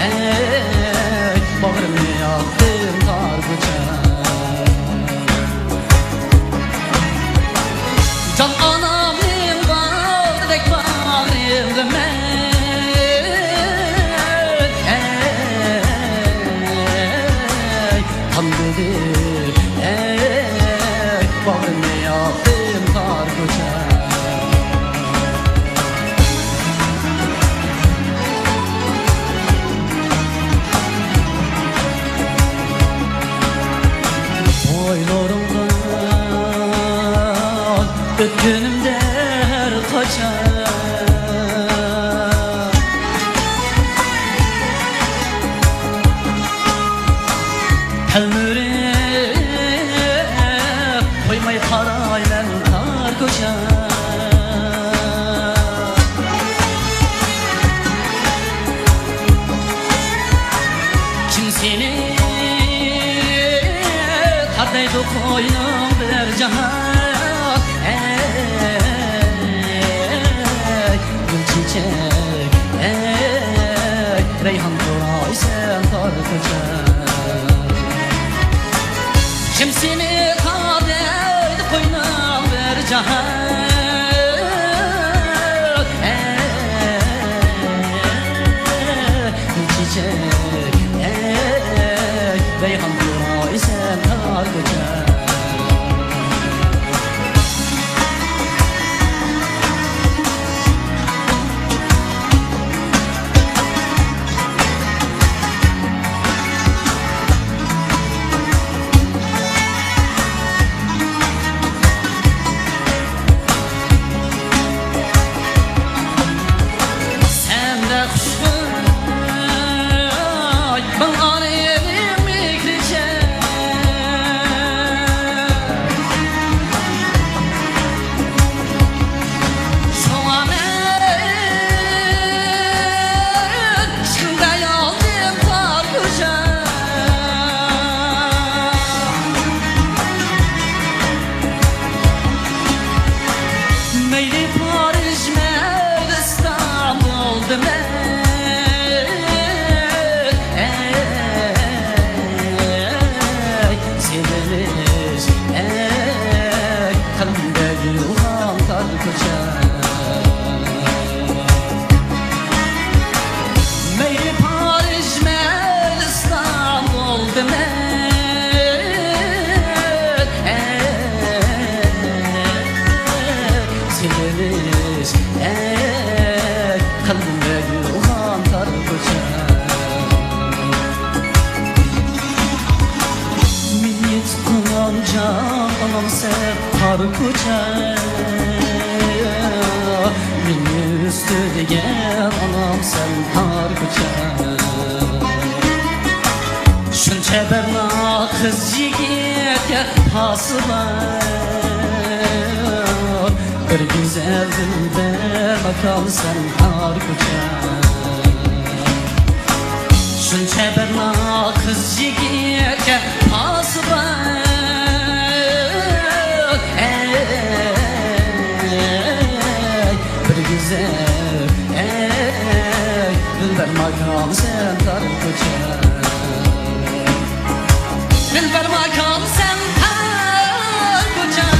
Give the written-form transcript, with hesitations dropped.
ey bağrımı yaktın kar koçan. Can anamın bağrıdek bağrımda men, ey kanlıdır ey bağrımı yaktın kar koçan. Boylarımdan öpkünümde her kaçar, telmürü koymay karayla kar koçar. Kimsenin Ardaydı koynum bir cahan, ey gül çiçek ey reyhan duray sen kar koçan. Kimsini ardaydı koynum bir cahan, ey gül çiçek ey reyhan duray sen kar koçan. Meyli Paris meyli İstanbul demek, severiz kalbimde yuhan kar koçan. Millet kullanca anam sen kar koçan. Beni üstüdegen anam sen kar koçan. Şuncha berna kız yigitga pası var, bir güzel dilber makam sen kar koçan. Şuncha berna kız yigitga pası var, bir güzel dilber makam sen kar koçan. Dilber makam sen kar koçan.